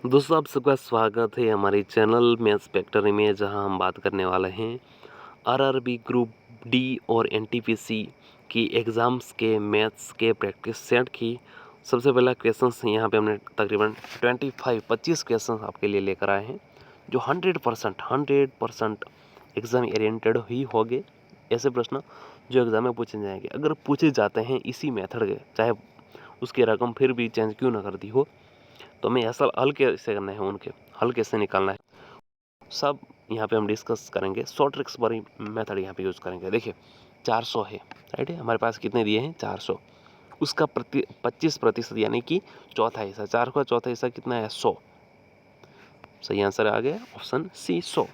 दोस्तों आप सबका स्वागत है हमारे चैनल मैथ्स फैक्ट्री में, जहां हम बात करने वाले हैं आरआरबी ग्रुप डी और एनटीपीसी की एग्ज़ाम्स के मैथ्स के प्रैक्टिस सेट की। सबसे पहला क्वेश्चंस यहां पे हमने तकरीबन 25 क्वेश्चंस आपके लिए लेकर आए हैं, जो 100% एग्ज़ाम ओरिएंटेड ही होंगे। ऐसे प्रश्न जो एग्ज़ाम में पूछे जाएंगे, अगर पूछे जाते हैं इसी मेथड के, चाहे उसकी रकम फिर भी चेंज क्यों ना कर दी हो, तो हमें ऐसा हल कैसे करना है, उनके हल कैसे निकालना है, सब यहाँ पे हम डिस्कस करेंगे। शॉर्ट ट्रिक्स वाली मेथड यहाँ पे यूज़ करेंगे। देखिए 400 है, राइट है, हमारे पास कितने दिए हैं 400, उसका 25% यानी कि चौथा हिस्सा, 4 का चौथा हिस्सा कितना है 100। सही आंसर आ गया ऑप्शन सी 100।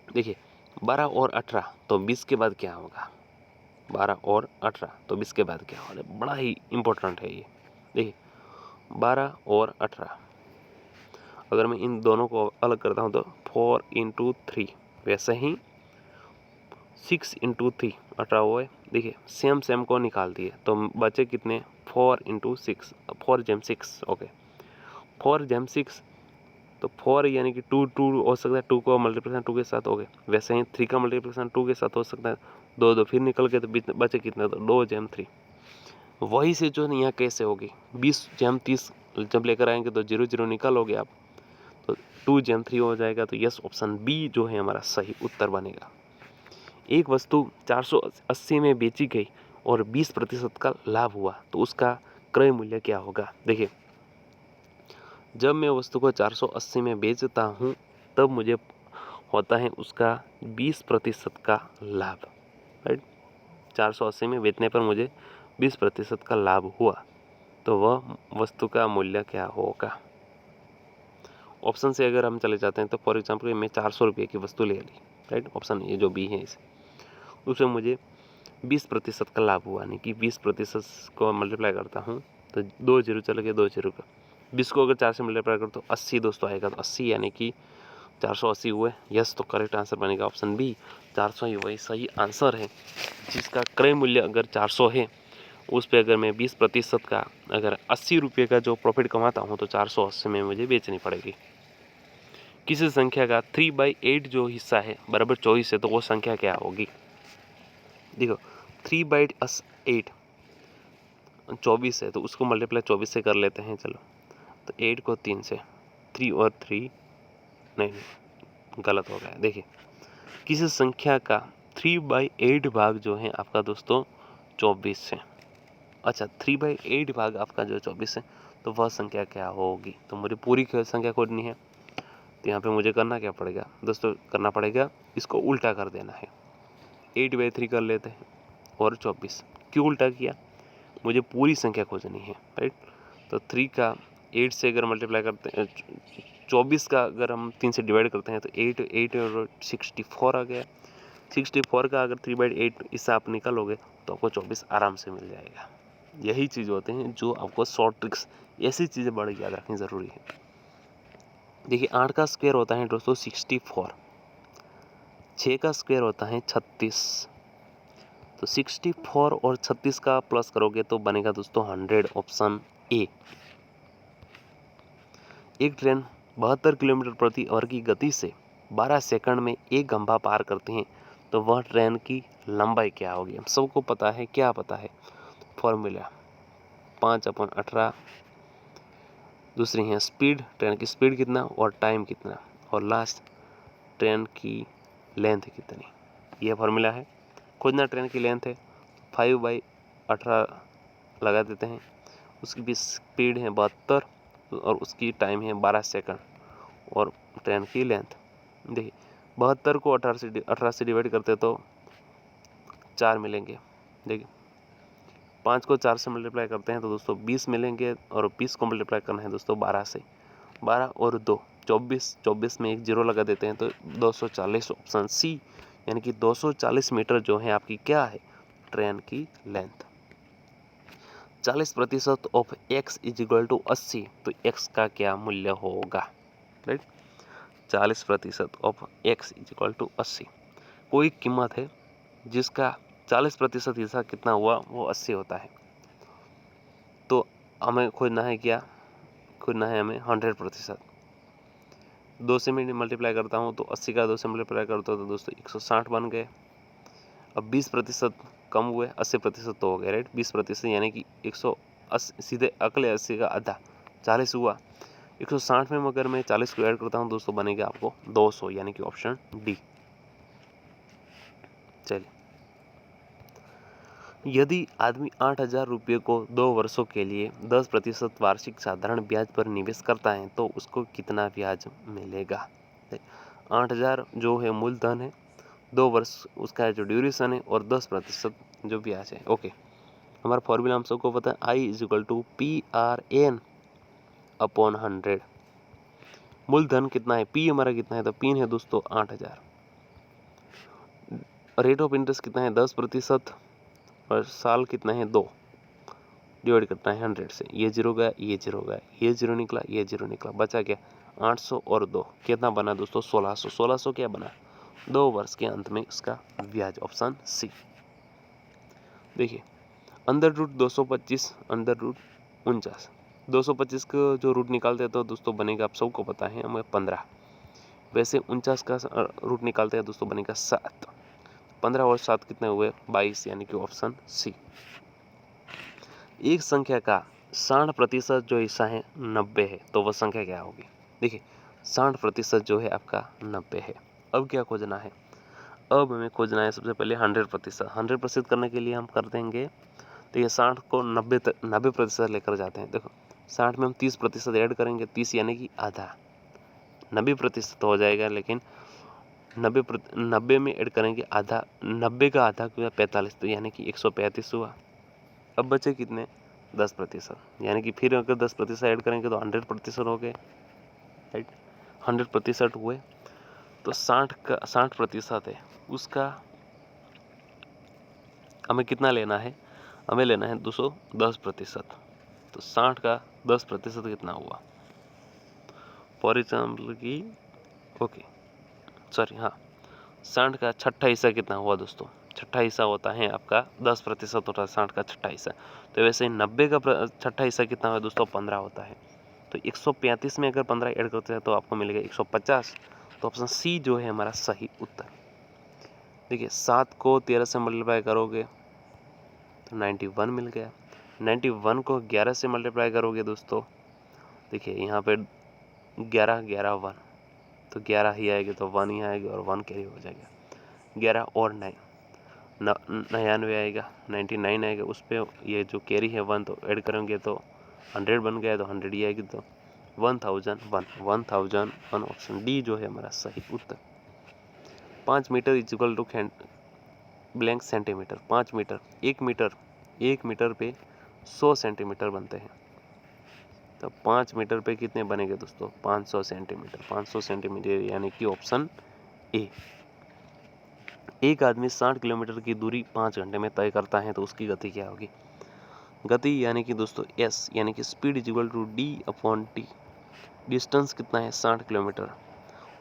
देखिए 12 और 18 तो 20 के बाद क्या होगा, 12 और 18 तो 20 के बाद क्या होगा, बड़ा ही इंपॉर्टेंट है ये। देखिए 12 और 18, अगर मैं इन दोनों को अलग करता हूँ तो 4 इंटू 3, वैसे ही 6 इंटू 3 18 हुआ है। देखिए सेम को निकाल दिए तो बचे कितने, 4 इंटू 6, 4 जेम 6, ओके 4 जेम 6, तो 4 यानी कि 2 हो सकता है, 2 को मल्टीप्लिकेशन 2 के साथ हो गए, वैसे ही 3 का मल्टीप्लिकेशन 2 के साथ हो सकता है, 2 फिर निकल गए तो बचे कितने, तो 2 जेम 3। वही से जो यहाँ कैसे होगी, 20 जेम 30 जब लेकर आएंगे तो 0 निकालोगे आप, तो 2 जेम 3 हो जाएगा। तो यस ऑप्शन बी जो है हमारा सही उत्तर बनेगा। एक वस्तु 480 में बेची गई और 20% का लाभ हुआ, तो उसका क्रय मूल्य क्या होगा। देखिए जब मैं वस्तु को 480 में बेचता हूँ तब मुझे होता है उसका 20% का लाभ, राइट। 480 में बेचने पर मुझे 20% का लाभ हुआ, तो वह वस्तु का मूल्य क्या होगा। ऑप्शन से अगर हम चले जाते हैं तो फॉर एग्जाम्पल मैं 400 रुपये की वस्तु ले ली, राइट, ऑप्शन ये जो बी है इसे, उसमें मुझे 20% का लाभ हुआ, यानी कि 20% को मल्टीप्लाई करता हूँ तो 2 जीरो चले गए, 2 जीरो का 20 को अगर 4 से मल्टीप्लाई करो तो 80 दोस्तों आएगा, तो 80 यानी कि 480 हुए। यस, तो करेक्ट आंसर बनेगा ऑप्शन बी, 400 ही वही सही आंसर है, जिसका क्रय मूल्य अगर 400 है, उस पर अगर मैं 20% का, अगर 80 रुपये का जो प्रॉफिट कमाता हूँ तो 480 में मुझे बेचनी पड़ेगी। किसी संख्या का 3/8 जो हिस्सा है बराबर 24 है, तो वो संख्या क्या होगी। देखो 3/8 24 है, तो उसको मल्टीप्लाई 24 से कर लेते हैं, चलो तो 8 को 3 से, 3 और 3 नहीं गलत हो गया। देखिए किसी संख्या का 3/8 भाग जो है आपका दोस्तों 24 से, अच्छा 3/8 भाग आपका जो 24 है, तो वह संख्या क्या होगी। तो मुझे पूरी संख्या खोजनी है, तो यहाँ पे मुझे करना क्या पड़ेगा दोस्तों, करना पड़ेगा इसको उल्टा कर देना है, 8/3 कर लेते हैं और 24। क्यों उल्टा किया, मुझे पूरी संख्या खोजनी है, राइट। तो 3 का 8 से अगर मल्टीप्लाई करते हैं, 24 का अगर हम 3 से डिवाइड करते हैं तो 8 और 64 आ गया। 64 का अगर 3/8 इससे आप निकालोगे तो आपको 24 आराम से मिल जाएगा। यही चीज़ होते हैं जो आपको शॉर्ट ट्रिक्स, ऐसी चीज़ें बड़ी याद रखनी ज़रूरी है। देखिए 8 का स्क्वायर होता है दोस्तों 64, 6 का स्क्वायर होता है 36, तो 64 और 36 का प्लस करोगे तो बनेगा दोस्तों 100, ऑप्शन ए। एक ट्रेन 72 किलोमीटर प्रति आवर की गति से 12 सेकंड में एक खंभा पार करते हैं, तो वह ट्रेन की लंबाई क्या होगी। हम सबको पता है, क्या पता है फॉर्मूला, 5/18, दूसरी है स्पीड, ट्रेन की स्पीड कितना और टाइम कितना, और लास्ट ट्रेन की लेंथ कितनी, यह फॉर्मूला है। खोजना ट्रेन की लेंथ है, 5/18 लगा देते हैं, उसकी भी स्पीड है 72 और उसकी टाइम है 12 सेकंड, और ट्रेन की लेंथ देखिए 72 को 18 से डिवाइड करते तो 4 मिलेंगे। देखिए 5 को 4 से मल्टीप्लाई करते हैं तो दोस्तों 20 मिलेंगे, और 20 को मल्टीप्लाई करना है दोस्तों 12 से, 12 और 2 24, 24 में एक जीरो लगा देते हैं तो 240, ऑप्शन सी, यानी कि 240 मीटर जो है आपकी क्या है, ट्रेन की length. 40% of x is equal to 80, तो x का क्या मूल्य होगा, right. 40% of x is equal to 80, कोई कीमत है जिसका 40% हिस्सा कितना हुआ, वो 80 होता है। तो हमें खोजना है क्या, खोजना है हमें 100%। 2 से मैं मल्टीप्लाई करता हूँ तो 80 का 2 से मल्टीप्लाई करता हूँ तो दोस्तों 160 बन गए। अब 20% कम हुए, 80% तो हो गए, राइट। 20% यानी कि 180, सीधे अगले 80 का आधा 40 हुआ। 160 में अगर मैं 40 को ऐड करता हूँ दोस्तों बनेगा आपको 200, यानी कि ऑप्शन डी। चलिए, यदि आदमी 8,000 रुपये को 2 वर्षों के लिए 10% वार्षिक साधारण ब्याज पर निवेश करता है तो उसको कितना ब्याज मिलेगा। 8,000 जो है मूलधन है, 2 वर्ष उसका जो ड्यूरेशन है और 10% जो ब्याज है। ओके, हमारा फॉर्मूला हम सबको पता है, I is equal to PRN upon 100। मूलधन कितना है, पी हमारा कितना है, तो पी है दोस्तों 8,000। रेट ऑफ इंटरेस्ट कितना है 10%, और साल कितना है 2, डिवाइड करना है 100 से। ये जीरो गया, ये जीरो गया, ये जीरो निकला, ये जीरो निकला, बचा क्या 800 और 2 कितना बना दोस्तों 1600। 1600 क्या बना 2 वर्ष के अंत में इसका ब्याज, ऑप्शन सी। देखिए, अंडर रूट 225 अंडर रूट 49, 225 का जो रूट निकालते हैं तो दोस्तों बनेगा, आप सबको पता है हमें 15। वैसे 49 का रूट निकालते हैं दोस्तों बनेगा 7। 15 और 7 कितने हुए 22, यानी कि ऑप्शन सी। एक संख्या का 60% जो हिस्सा है 90 है तो वह संख्या क्या होगी। देखिए, 60% जो है आपका 90 है। अब क्या खोजना है, अब हमें खोजना है सबसे पहले 100%। 100% करने के लिए हम कर देंगे, तो ये 60 को 90% लेकर जाते हैं। देखो, 60 में हम 30% ऐड करेंगे, 30 यानी कि आधा, 90% हो जाएगा, लेकिन 90 में ऐड करेंगे आधा, 90 का आधा क्या 45, तो यानी कि 135 हुआ। अब बचे कितने 10%, यानी कि फिर अगर 10% ऐड करेंगे तो 100% हो गए, राइट। 100% हुए तो 60% है उसका हमें कितना लेना है, हमें लेना है 210%। तो 60 का 10% कितना हुआ, फॉर एग्जाम्पल की, ओके सॉरी, हाँ, 60 का छठा हिस्सा कितना हुआ दोस्तों, छठा हिस्सा होता है आपका 10% होता है 60 का छठा हिस्सा। तो वैसे 90 का छठा हिस्सा कितना हुआ दोस्तों 15 होता है। तो 135 में अगर 15 ऐड करते हैं तो आपको मिलेगा 150। तो ऑप्शन सी जो है हमारा सही उत्तर। देखिए, 7 को 13 से मल्टीप्लाई करोगे तो 91 मिल गया। 91 को 11 से मल्टीप्लाई करोगे दोस्तों, देखिए यहाँ पे 11 11 1, तो 11 ही आएगी तो 1 ही आएगी और 1 कैरी हो जाएगा। 11 और 9 99 आएगा, 99 आएगा, उस पर ये जो कैरी है 1 तो ऐड करेंगे तो 100 बन गया, तो 100 ही आएगी, तो 1001 ऑप्शन डी जो है हमारा सही उत्तर। 5 metre is equal to blank centimetre. 5 metre, 1 metre पे 100 सेंटीमीटर बनते हैं। तो 5 मीटर पे कितने बनेंगे दोस्तों 500 सेंटीमीटर। 500 सेंटीमीटर यानी कि ऑप्शन ए। एक आदमी 60 किलोमीटर की दूरी 5 घंटे में तय करता है तो उसकी गति क्या होगी। गति यानी कि दोस्तों एस, यानी कि speed is equal to D upon T. Distance कितना है 60 किलोमीटर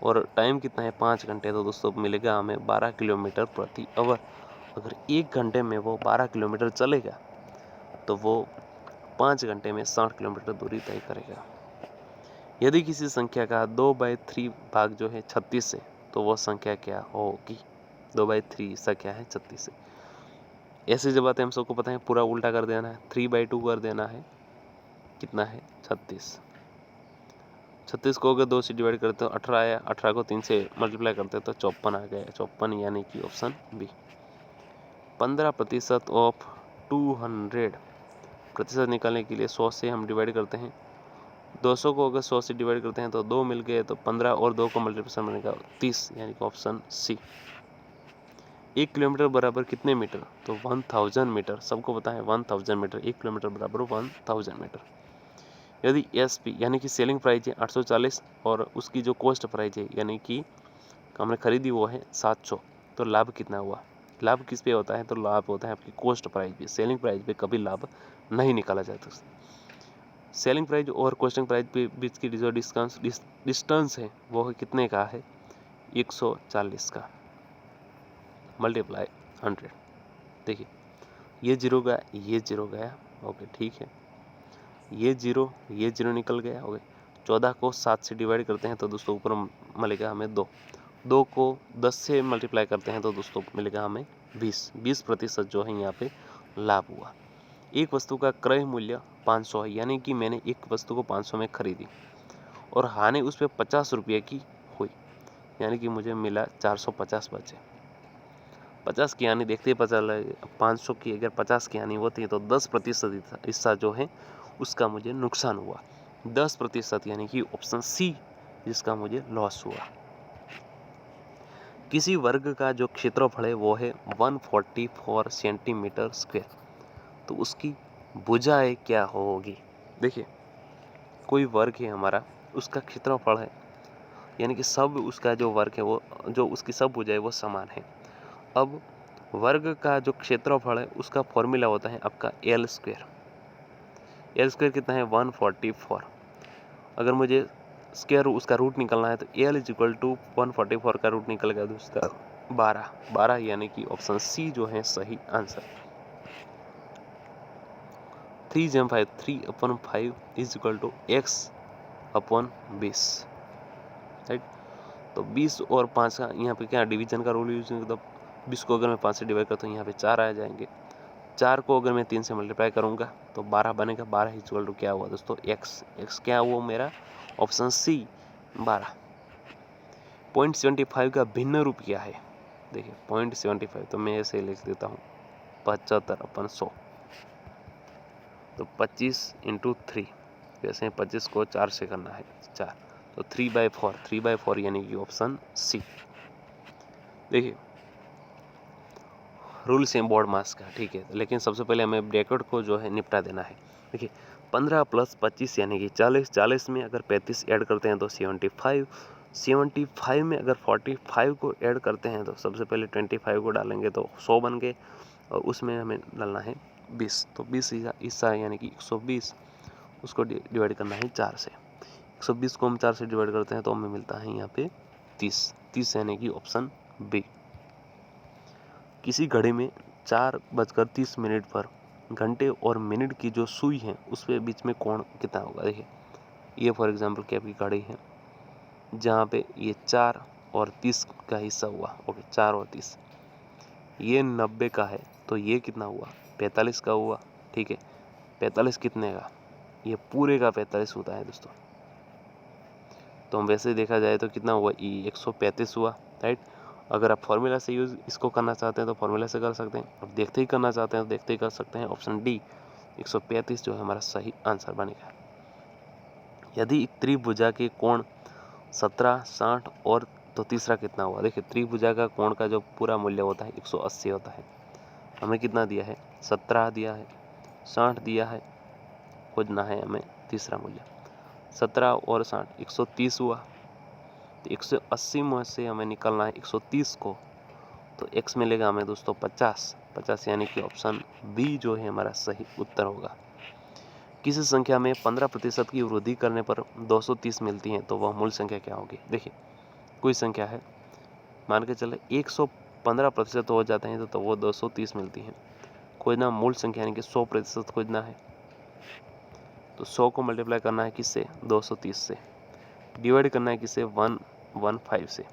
और टाइम कितना है 5 घंटे, तो दोस्तों मिलेगा हमें 12 किलोमीटर प्रति आवर। अगर 1 घंटे में वो 12 किलोमीटर चलेगा तो वो 5 घंटे में 60 किलोमीटर दूरी तय करेगा। यदि किसी संख्या का 2/3 भाग जो है 36 से, तो वो संख्या क्या होगी। 2/3 हिस्सा क्या है 36 से। ऐसी जब बातें हम सबको पता है, पूरा उल्टा कर देना है, 3/2 कर देना है, कितना है 36। 36 को अगर 2 से डिवाइड करते हो 18 आया, 18 को 3 से मल्टीप्लाई करते हो तो 54 आ गया, 54 यानी कि ऑप्शन बी। 15% ऑफ 200 प्रतिशत निकालने के लिए 100 से हम डिवाइड करते हैं। 200 को अगर 100 से डिवाइड करते हैं तो 2 मिल गए, तो 15 और 2 को मल्टीप्लिकेशन बनेगा 30, यानी कि ऑप्शन सी। 1 किलोमीटर बराबर कितने मीटर, तो 1000 मीटर। सबको पता है 1000 मीटर, 1 किलोमीटर बराबर 1000 मीटर। यदि एस पी यानी कि सेलिंग प्राइस है 840 और उसकी जो कॉस्ट प्राइस है यानी कि हमने खरीदी वो है 700, तो लाभ कितना हुआ। लाभ किस पे होता है, तो लाभ होता है आपकी कॉस्ट प्राइस पे। सेलिंग प्राइस पे कभी लाभ नहीं निकाला जाता। सेलिंग प्राइस और कॉस्टिंग प्राइस पे बीच की जो डिस्टेंस है वो कितने का है 140 का, मल्टीप्लाई 100। देखिए, ये जीरो गया, ये जीरो गया, ओके ठीक है। ये जीरो निकल गया। हो गया 14 को 7 से डिवाइड करते हैं तो दोस्तों ऊपर मिलेगा हमें 2। 2 को 10 से मल्टीप्लाई करते हैं तो दोस्तों मिलेगा हमें 20% जो है यहाँ पे लाभ हुआ। एक वस्तु का क्रय मूल्य 500 है, यानी कि मैंने एक वस्तु को 500 में खरीदी और हानि उस पर 50 रुपये की हुई, यानी कि मुझे मिला 450 बचे। 50 की हानि देखते ही पता लगे 500 की अगर 50 की हानि होती है तो 10% हिस्सा जो है उसका मुझे नुकसान हुआ। 10% यानी कि ऑप्शन सी जिसका मुझे लॉस हुआ। किसी वर्ग का जो क्षेत्रफल है वो है 144 सेंटीमीटर स्क्वायर, तो उसकी भुजाएं क्या होगी। देखिए कोई वर्ग है हमारा, उसका क्षेत्रफल है, यानी कि सब उसका जो वर्ग है वो जो उसकी सब भुजाएं वो समान है। अब वर्ग का जो क्षेत्रफल है उसका फॉर्मूला होता है आपका एल स्क्वायर। एल स्क्वायर कितना है 144। अगर मुझे स्क्वायर उसका रूट निकलना है तो एल इज इक्वल टू 144 का रूट निकल गया दोस्तों 12, यानी कि ऑप्शन सी जो है सही answer. 3 upon 5 is equal to x upon 20, right. तो 20 और 5 का यहाँ पे क्या डिवीजन का रूल यूज करें, तो 20 को अगर मैं 5 से डिवाइड करता हूँ यहाँ पे 4 आ जाएंगे। 4 को अगर मैं 3 से मल्टीप्लाई करूँगा तो 12 बनेगा। 12 इक्वल टू क्या हुआ दोस्तों x क्या हुआ मेरा ऑप्शन सी 12। 0.75 का भिन्न रूप क्या है। देखिए 0.75 तो मैं ऐसे लिख देता हूँ 75/100, तो 25 × 3, वैसे 25 को 4 से करना है 4, तो 3/4 यानी कि ऑप्शन सी। देखिए रूल सेम बोर्ड मास का, ठीक है, लेकिन सबसे पहले हमें ब्रैकेट को जो है निपटा देना है। देखिए 15 + 25 यानी कि 40, 40 में अगर 35 ऐड करते हैं तो 75, 75 में अगर 45 को ऐड करते हैं तो सबसे पहले 25 को डालेंगे तो 100 बन गए, और उसमें हमें डालना है 20, तो 20 हिस्सा यानी कि 120, उसको डिवाइड करना है 4 से। 120 को हम 4 से डिवाइड करते हैं तो हमें मिलता है यहाँ पे 30 यानी कि ऑप्शन बी। किसी घड़ी में 4:30 पर घंटे और मिनट की जो सुई है उसके बीच में कोण कितना होगा। देखिए ये फॉर एग्जांपल कि आपकी घड़ी है जहाँ पे ये 4 और 30 का हिस्सा हुआ, ओके 4 और 30, ये 90 का है तो ये कितना हुआ 45 का हुआ, ठीक है। 45 कितने का, ये पूरे का 45 होता है दोस्तों। तो हम वैसे देखा जाए तो कितना हुआ 135 हुआ, राइट। अगर आप फॉर्मूला से यूज़ इसको करना चाहते हैं तो फॉर्मूला से कर सकते हैं, और देखते ही करना चाहते हैं तो देखते ही कर सकते हैं। ऑप्शन डी 135 जो है हमारा सही आंसर बनेगा। यदि एक त्रिभुजा के कोण 17, 60 और तो तीसरा कितना हुआ। देखिए त्रिभुजा का कोण का जो पूरा मूल्य होता है 180 होता है। हमें कितना दिया है 17 दिया है, 60 दिया है, खोजना है हमें तीसरा मूल्य। 17 और 60 130 हुआ, तो 180 में से हमें निकलना है 130 को, तो x मिलेगा हमें दोस्तों 50 यानी कि ऑप्शन बी जो है हमारा सही उत्तर होगा। किसी संख्या में 15% की वृद्धि करने पर 230 मिलती है तो वह मूल संख्या क्या होगी। देखिए कोई संख्या है, मान के चले 115% हो जाते हैं तो वो 230 मिलती है। खोजना मूल संख्या यानी कि 100% खोजना है, तो 100 को मल्टीप्लाई करना है किससे 230 से, डिवाइड करना है किससे 115 से।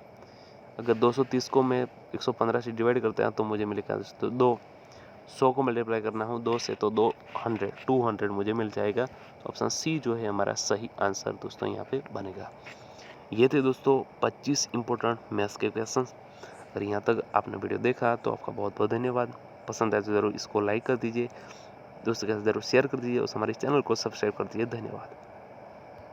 अगर 230 को मैं 115 से डिवाइड करते हैं तो मुझे मिलेगा तो 100 को मल्टीप्लाई करना हो 2 से तो 200 मुझे मिल जाएगा। तो ऑप्शन सी जो है हमारा सही आंसर दोस्तों यहाँ पे बनेगा। ये थे दोस्तों 25 इंपॉर्टेंट मैथ्स के क्वेश्चन। अगर यहाँ तक आपने वीडियो देखा तो आपका बहुत बहुत धन्यवाद। पसंद आए तो ज़रूर इसको लाइक कर दीजिए, दोस्तों के साथ ज़रूर शेयर कर दीजिए, और हमारे चैनल को सब्सक्राइब कर दीजिए। धन्यवाद।